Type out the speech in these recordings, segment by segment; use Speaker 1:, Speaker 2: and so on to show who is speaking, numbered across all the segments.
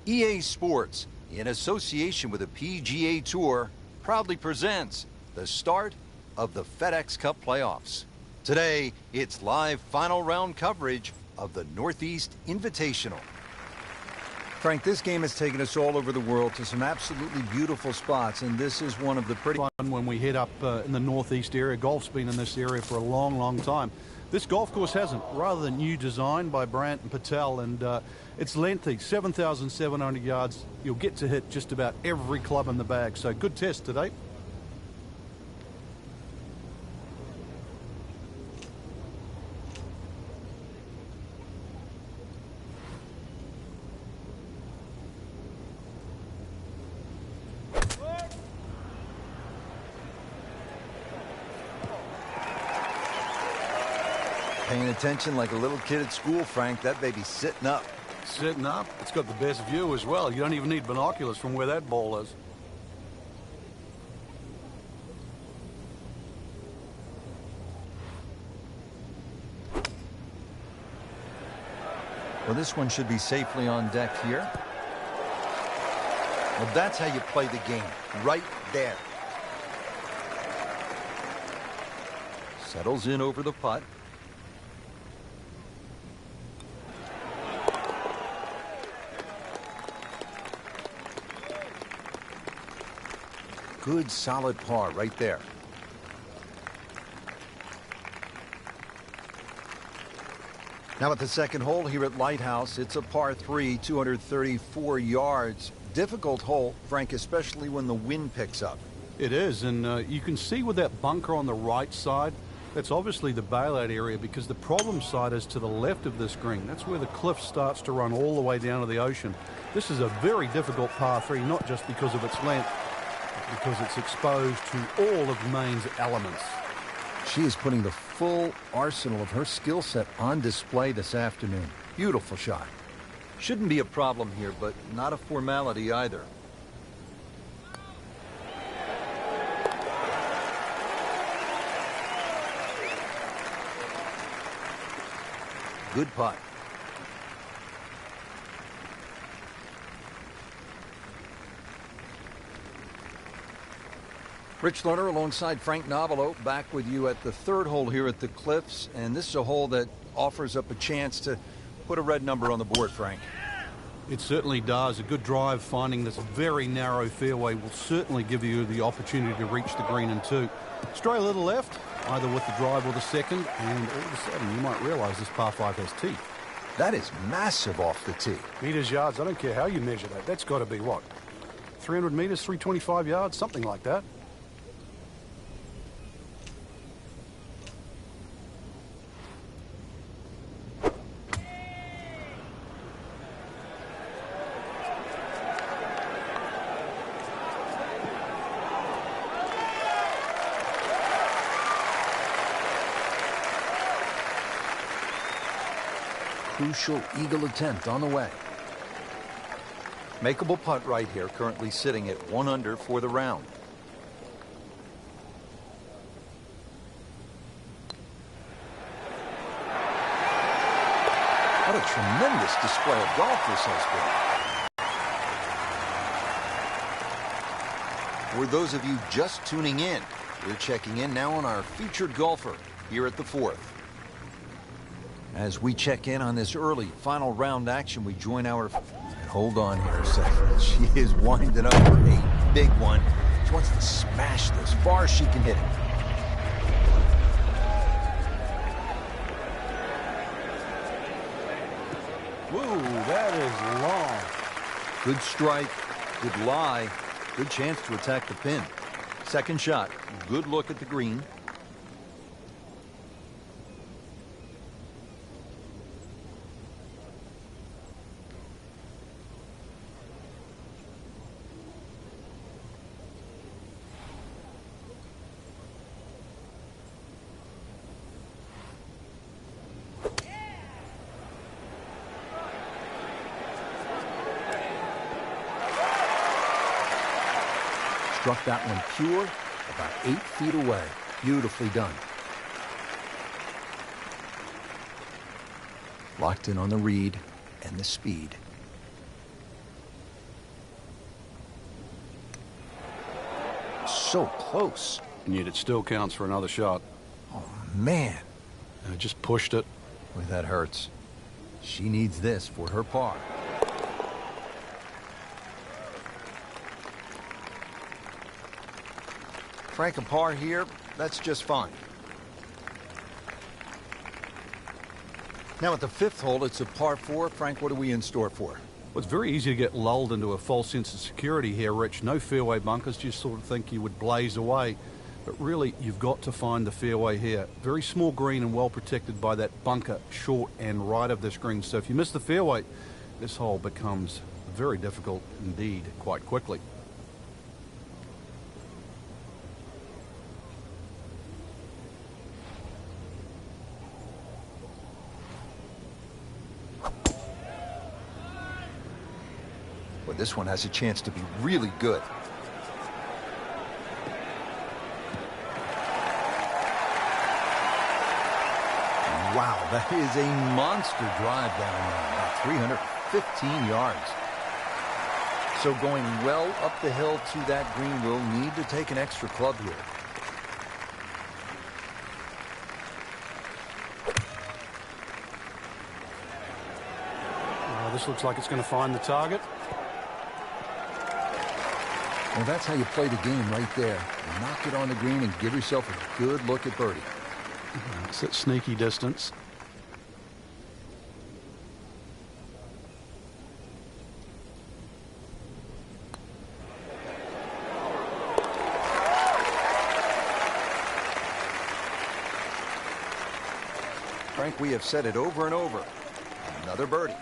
Speaker 1: EA Sports, in association with the PGA Tour, proudly presents the start of the FedEx Cup playoffs. Today, it's live final round coverage of the Northeast Invitational. Frank, this game has taken us all over the world to some absolutely beautiful spots, and this is one of the pretty
Speaker 2: fun when we head up in the Northeast area. Golf's been in this area for a long, long time. This golf course hasn't. Rather new design by Brandt and Patel, and it's lengthy, 7,700 yards. You'll get to hit just about every club in the bag, so good test today.
Speaker 1: Paying attention like a little kid at school, Frank. That baby's sitting up.
Speaker 2: Sitting up? It's got the best view as well. You don't even need binoculars from where that ball is.
Speaker 1: Well, this one should be safely on deck here. Well, that's how you play the game. Right there. Settles in over the putt. Good, solid par right there. Now at the second hole here at Lighthouse, it's a par 3, 234 yards. Difficult hole, Frank, especially when the wind picks up.
Speaker 2: It is, and you can see with that bunker on the right side, that's obviously the bailout area, because the problem side is to the left of this green. That's where the cliff starts to run all the way down to the ocean. This is a very difficult par 3, not just because of its length, because it's exposed to all of Maine's elements.
Speaker 1: She is putting the full arsenal of her skill set on display this afternoon. Beautiful shot. Shouldn't be a problem here, but not a formality either. Good putt. Rich Lerner alongside Frank Novelo, back with you at the third hole here at the Cliffs, and this is a hole that offers up a chance to put a red number on the board, Frank.
Speaker 2: It certainly does. A good drive finding this very narrow fairway will certainly give you the opportunity to reach the green in two. Stray a little left, either with the drive or the second, and all of a sudden you might realize this par 5 has teeth.
Speaker 1: That is massive off the tee.
Speaker 2: Meters, yards, I don't care how you measure that. That's got to be what? 300 meters, 325 yards, something like that.
Speaker 1: Crucial eagle attempt on the way. Makeable putt right here, currently sitting at 1 under for the round. What a tremendous display of golf this has been. For those of you just tuning in, we're checking in now on our featured golfer here at the fourth. As we check in on this early final round action, we join our... Hold on here a second. She is winding up for a big one. She wants to smash this as far as she can hit it.
Speaker 2: Whoa, that is long.
Speaker 1: Good strike, good lie, good chance to attack the pin. Second shot, good look at the green. Struck that one pure, about 8 feet away. Beautifully done. Locked in on the read and the speed. So close.
Speaker 2: And yet it still counts for another shot.
Speaker 1: Oh, man.
Speaker 2: Just pushed it.
Speaker 1: Boy, that hurts. She needs this for her par. Frank, a par here, that's just fine. Now at the 5th hole, it's a par 4. Frank, what are we in store for?
Speaker 2: Well, it's very easy to get lulled into a false sense of security here, Rich. No fairway bunkers, just sort of think you would blaze away. But really, you've got to find the fairway here. Very small green and well protected by that bunker short and right of this green. So if you miss the fairway, this hole becomes very difficult indeed quite quickly.
Speaker 1: Well, this one has a chance to be really good. Wow, that is a monster drive down there, about 315 yards. So going well up the hill to that green, will need to take an extra club here.
Speaker 2: This looks like it's going to find the target.
Speaker 1: Well, that's how you play the game right there. Knock it on the green and give yourself a good look at birdie.
Speaker 2: It's at sneaky distance.
Speaker 1: Frank, we have said it over and over. Another birdie.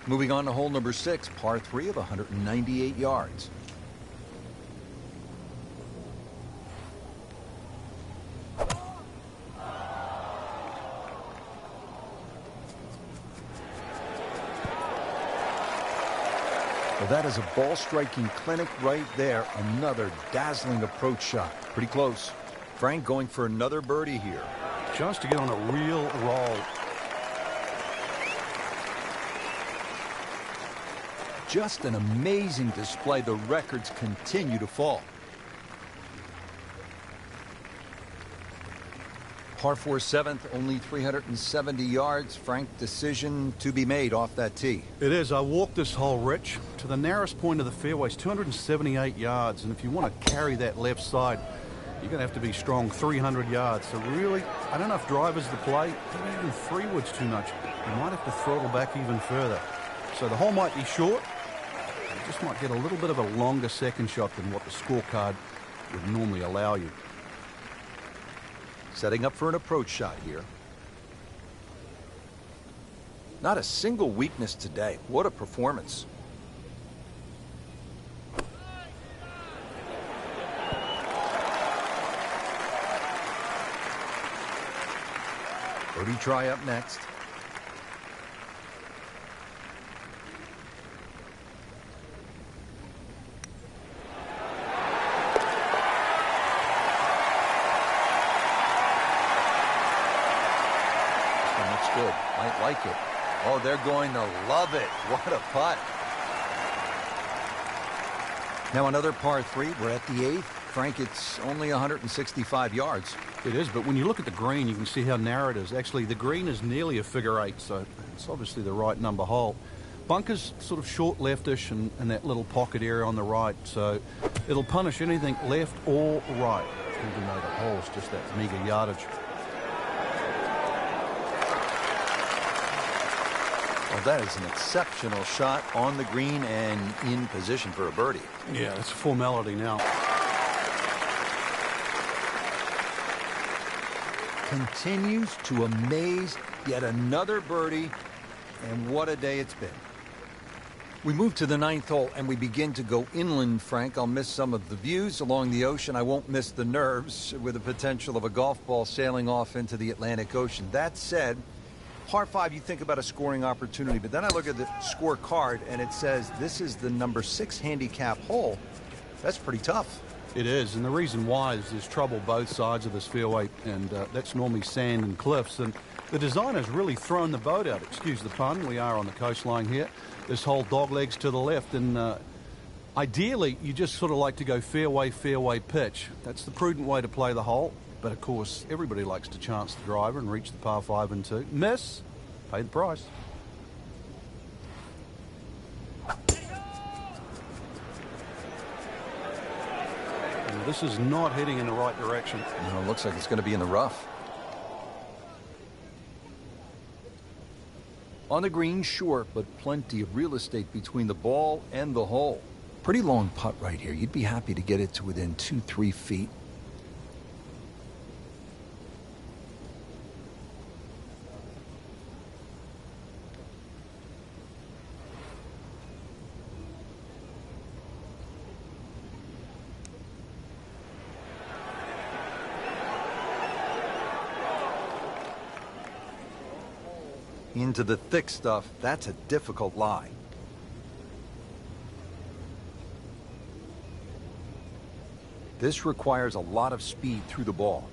Speaker 1: Moving on to hole number 6, par 3 of 198 yards. Well, that is a ball striking clinic right there. Another dazzling approach shot. Pretty close. Frank going for another birdie here.
Speaker 2: Chance to get on a real roll.
Speaker 1: Just an amazing display. The records continue to fall. Par 4 7th, only 370 yards. Frank, decision to be made off that tee.
Speaker 2: It is. I walked this hole, Rich, to the narrowest point of the fairway. It's 278 yards, and if you want to carry that left side, you're going to have to be strong 300 yards. So really, I don't know if driver's the play. Maybe even 3 wood's too much. You might have to throttle back even further. So the hole might be short. You just might get a little bit of a longer second shot than what the scorecard would normally allow you.
Speaker 1: Setting up for an approach shot here. Not a single weakness today. What a performance. Birdie try up next. Good. Might like it. Oh, they're going to love it. What a putt. Now another par 3. We're at the 8th. Frank, it's only 165 yards.
Speaker 2: It is, but when you look at the green, you can see how narrow it is. Actually, the green is nearly a figure 8, so it's obviously the right number hole. Bunker's sort of short leftish and that little pocket area on the right, so it'll punish anything left or right, even though the hole's just that meager yardage.
Speaker 1: Well, that is an exceptional shot on the green and in position for a birdie.
Speaker 2: Yeah, it's a formality now.
Speaker 1: Continues to amaze. Yet another birdie, and what a day it's been. We move to the 9th hole, and we begin to go inland, Frank. I'll miss some of the views along the ocean. I won't miss the nerves with the potential of a golf ball sailing off into the Atlantic Ocean. That said, par 5, you think about a scoring opportunity, but then I look at the scorecard, and it says this is the number 6 handicap hole. That's pretty tough.
Speaker 2: It is, and the reason why is there's trouble both sides of this fairway, and that's normally sand and cliffs, and the designer's really thrown the boat out. Excuse the pun, we are on the coastline here. This whole dog legs to the left, and Ideally, you just sort of like to go fairway, fairway pitch. That's the prudent way to play the hole. But of course, everybody likes to chance the driver and reach the par 5 and 2. Miss, pay the price. And this is not heading in the right direction.
Speaker 1: No, it looks like it's going to be in the rough. On the green, short, but plenty of real estate between the ball and the hole. Pretty long putt right here. You'd be happy to get it to within 2-3 feet. Into the thick stuff, that's a difficult lie. This requires a lot of speed through the ball.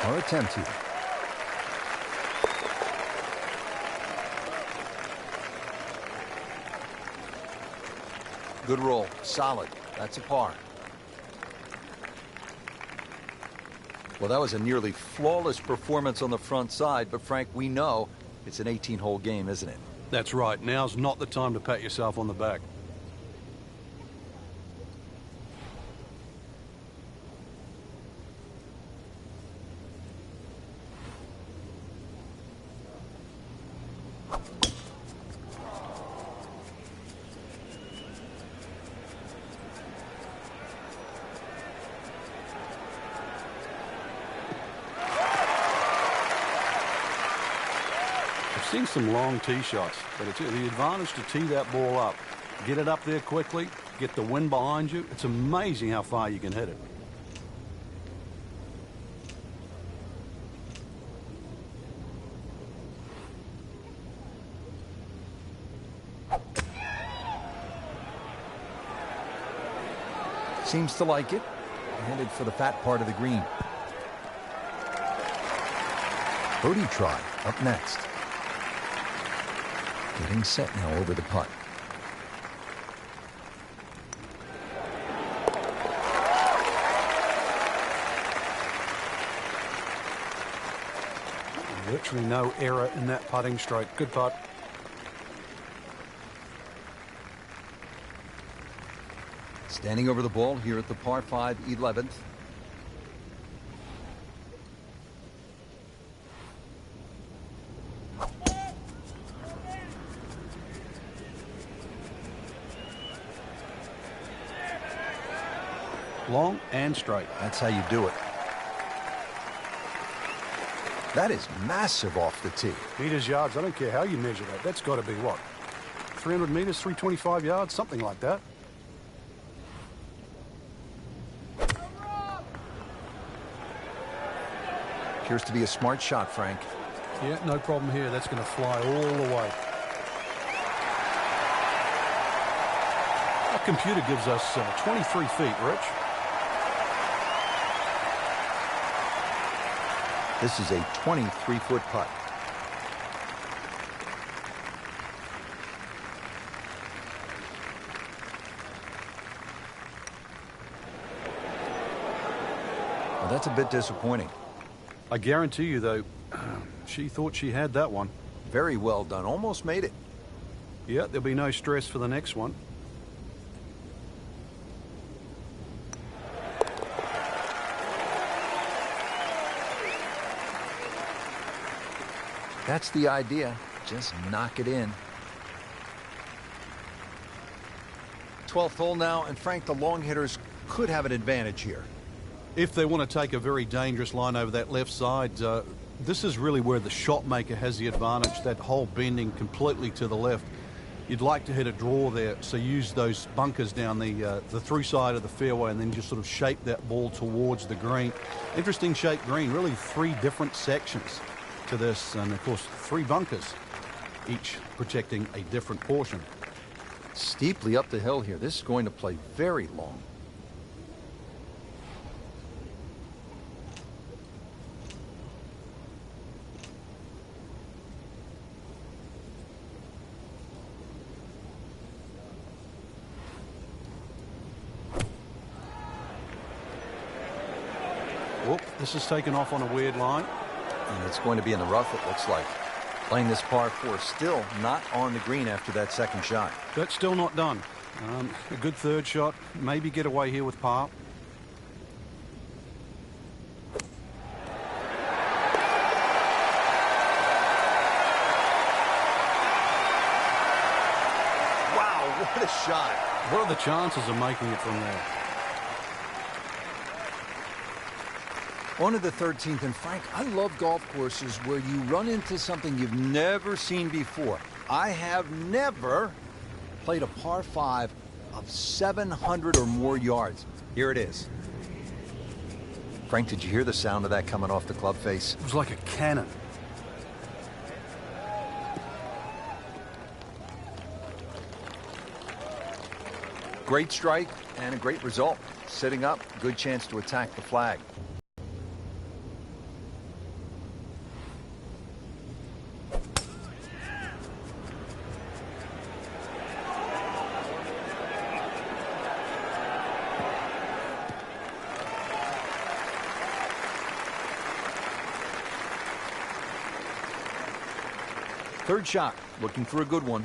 Speaker 1: Or attempt to. Good roll. Solid. That's a par. Well, that was a nearly flawless performance on the front side, but Frank, we know it's an 18-hole game, isn't it?
Speaker 2: That's right. Now's not the time to pat yourself on the back. Seen some long tee shots, but it's the advantage to tee that ball up. Get it up there quickly, get the wind behind you. It's amazing how far you can hit it.
Speaker 1: Seems to like it. Headed for the fat part of the green. Birdie try up next. Getting set now over the putt.
Speaker 2: Virtually no error in that putting stroke. Good putt.
Speaker 1: Standing over the ball here at the par 5 11th.
Speaker 2: Long and straight.
Speaker 1: That's how you do it. That is massive off the tee.
Speaker 2: Meters, yards, I don't care how you measure that. That's got to be what? 300 meters, 325 yards, something like that.
Speaker 1: Appears to be a smart shot, Frank.
Speaker 2: Yeah, no problem here. That's going to fly all the way. Our computer gives us 23 feet, Rich.
Speaker 1: This is a 23-foot putt. Well, that's a bit disappointing.
Speaker 2: I guarantee you, though, she thought she had that one.
Speaker 1: Very well done. Almost made it.
Speaker 2: Yeah, there'll be no stress for the next one.
Speaker 1: That's the idea. Just knock it in. 12th hole now, and Frank, the long hitters could have an advantage here.
Speaker 2: If they want to take a very dangerous line over that left side, this is really where the shot maker has the advantage. That hole bending completely to the left. You'd like to hit a draw there, so use those bunkers down the through side of the fairway and then just sort of shape that ball towards the green. Interesting shaped green, really 3 different sections to this, and of course 3 bunkers, each protecting a different portion.
Speaker 1: Steeply up the hill here. This is going to play very long.
Speaker 2: This is taken off on a weird line.
Speaker 1: And it's going to be in the rough, it looks like. Playing this par 4, still not on the green after that second shot.
Speaker 2: That's still not done. A good third shot. Maybe get away here with par.
Speaker 1: Wow, what a shot.
Speaker 2: What are the chances of making it from there?
Speaker 1: On to the 13th, and Frank, I love golf courses where you run into something you've never seen before. I have never played a par 5 of 700 or more yards. Here it is. Frank, did you hear the sound of that coming off the club face?
Speaker 2: It was like a cannon.
Speaker 1: Great strike and a great result. Sitting up, good chance to attack the flag. Third shot, looking for a good one.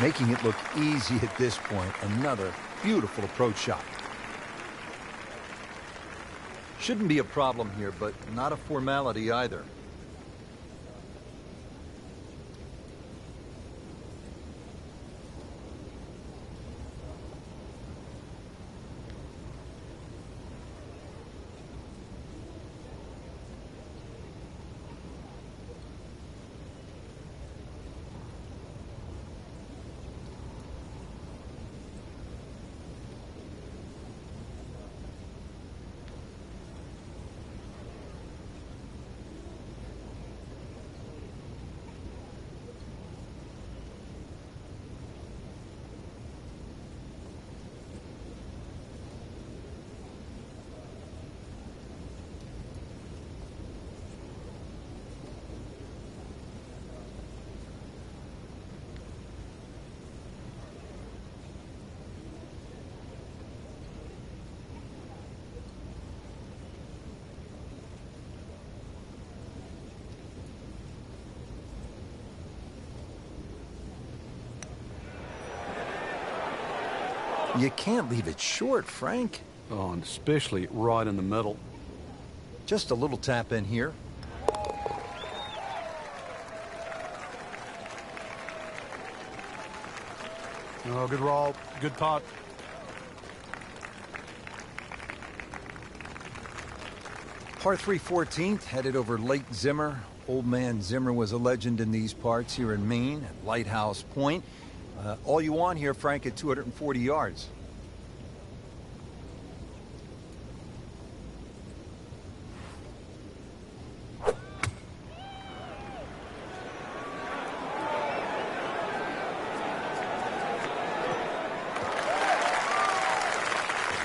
Speaker 1: Making it look easy at this point. Another beautiful approach shot. Shouldn't be a problem here, but not a formality either. You can't leave it short, Frank.
Speaker 2: Oh, and especially right in the middle.
Speaker 1: Just a little tap in here.
Speaker 2: Oh, good roll. Good putt.
Speaker 1: Par 3 14th, headed over Lake Zimmer. Old man Zimmer was a legend in these parts here in Maine at Lighthouse Point. All you want here, Frank, at 240 yards.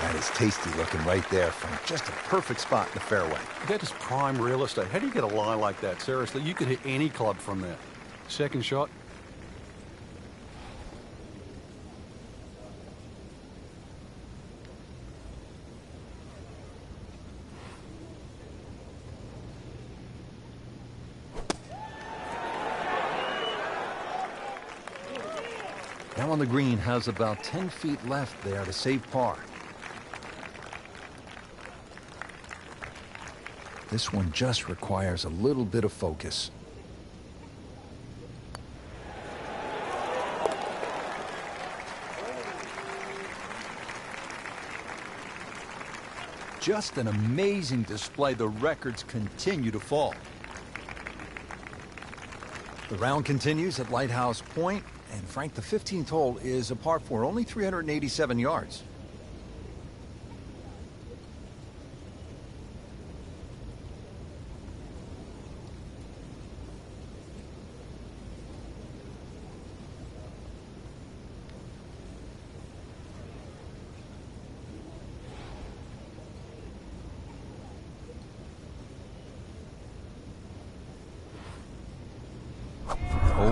Speaker 1: That is tasty looking right there, Frank. Just a perfect spot in the fairway.
Speaker 2: That is prime real estate. How do you get a line like that? Seriously, you could hit any club from there. Second shot.
Speaker 1: Now on the green, has about 10 feet left there to save par. This one just requires a little bit of focus. Just an amazing display. The records continue to fall. The round continues at Lighthouse Point, and Frank, the 15th hole is a par 4, only 387 yards.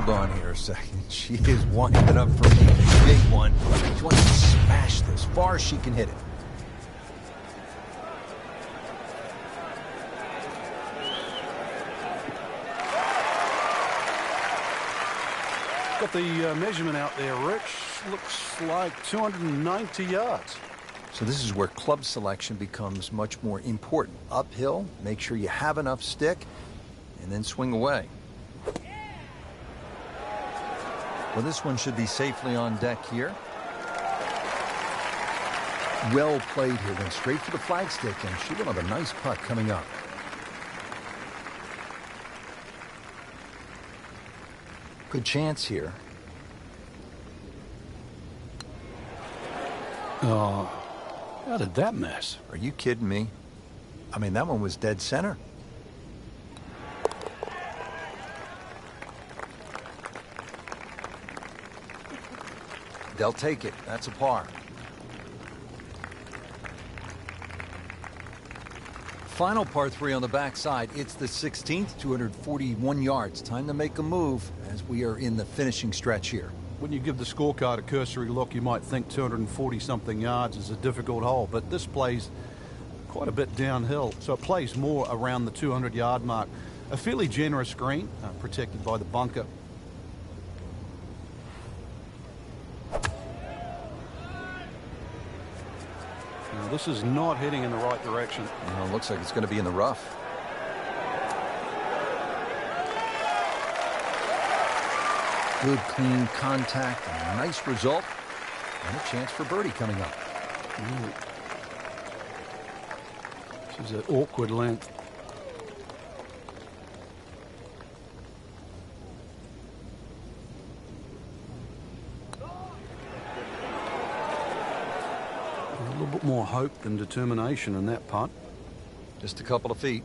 Speaker 1: Hold on here a second. She is winding up for me. Big one. She wants to smash this as far as she can hit it.
Speaker 2: Got the measurement out there, Rich. Looks like 290 yards.
Speaker 1: So this is where club selection becomes much more important. Uphill, make sure you have enough stick, and then swing away. Well, this one should be safely on deck here. Well played here, went straight for the flagstick, and she will have a nice putt coming up. Good chance here.
Speaker 2: Oh, how did that miss?
Speaker 1: Are you kidding me? I mean, that one was dead center. They'll take it. That's a par. Final par 3 on the backside. It's the 16th, 241 yards. Time to make a move as we are in the finishing stretch here.
Speaker 2: When you give the scorecard a cursory look, you might think 240-something yards is a difficult hole, but this plays quite a bit downhill, so it plays more around the 200-yard mark. A fairly generous green, protected by the bunker. Now, this is not heading in the right direction.
Speaker 1: It looks like it's going to be in the rough. Good, clean contact, and a nice result, and a chance for birdie coming up.
Speaker 2: This is an awkward length. A little bit more hope than determination in that putt.
Speaker 1: Just a couple of feet.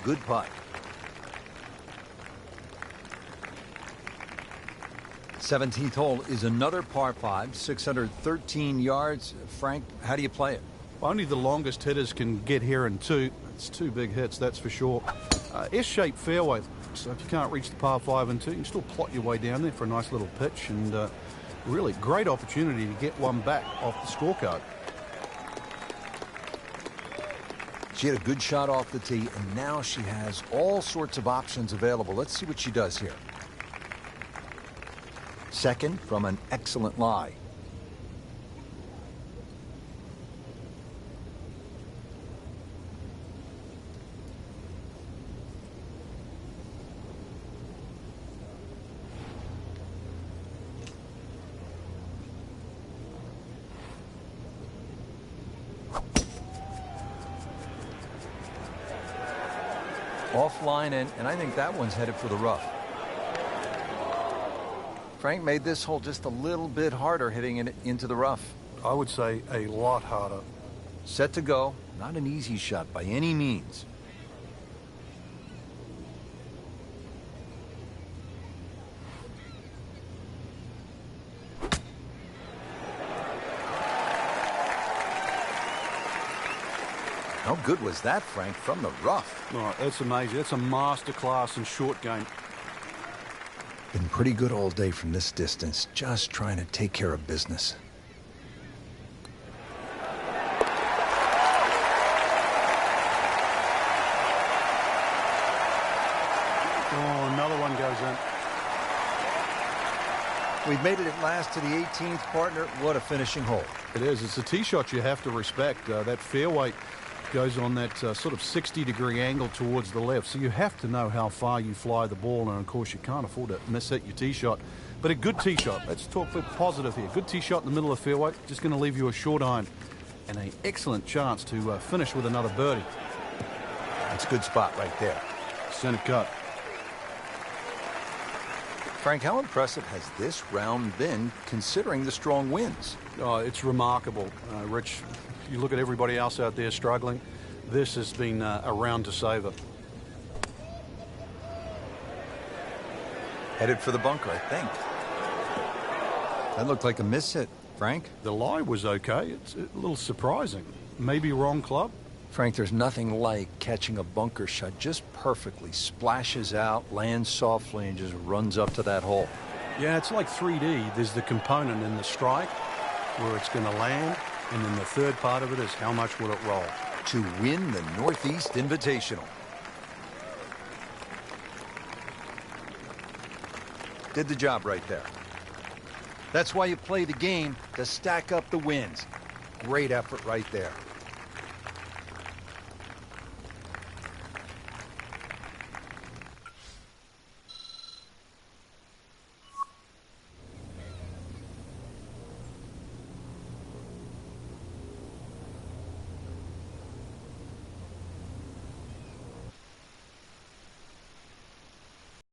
Speaker 1: Good putt. 17th hole is another par 5, 613 yards. Frank, how do you play it?
Speaker 2: Only the longest hitters can get here in 2. It's 2 big hits, that's for sure. S-shaped fairway, so if you can't reach the par 5 and 2, you can still plot your way down there for a nice little pitch, and really great opportunity to get one back off the scorecard.
Speaker 1: She had a good shot off the tee, and now she has all sorts of options available. Let's see what she does here. Second from an excellent lie. Offline, and I think that one's headed for the rough. Frank made this hole just a little bit harder hitting it into the rough.
Speaker 2: I would say a lot harder.
Speaker 1: Set to go. Not an easy shot by any means. How good was that, Frank, from the rough?
Speaker 2: Oh, that's amazing. That's a masterclass in short game.
Speaker 1: Been pretty good all day from this distance, just trying to take care of business.
Speaker 2: Oh, another one goes in.
Speaker 1: We've made it at last to the 18th, partner. What a finishing hole.
Speaker 2: It is. It's a tee shot you have to respect. That fairway goes on that sort of 60-degree angle towards the left, so you have to know how far you fly the ball, and of course you can't afford to miss hit your tee shot. But a good tee shot. Let's talk for positive here. Good tee shot in the middle of the fairway, just going to leave you a short iron, and an excellent chance to finish with another birdie.
Speaker 1: That's a good spot right there.
Speaker 2: Center cut.
Speaker 1: Frank, how impressive has this round been considering the strong winds?
Speaker 2: Oh, it's remarkable, Rich. You look at everybody else out there struggling. This has been a round to savor.
Speaker 1: Headed for the bunker, I think. That looked like a miss hit, Frank.
Speaker 2: The lie was okay. It's a little surprising. Maybe wrong club.
Speaker 1: Frank, there's nothing like catching a bunker shot just perfectly, splashes out, lands softly, and just runs up to that hole.
Speaker 2: Yeah, it's like 3D. There's the component in the strike where it's going to land, and then the third part of it is how much will it roll.
Speaker 1: To win the Northeast Invitational. Did the job right there. That's why you play the game, to stack up the wins. Great effort right there.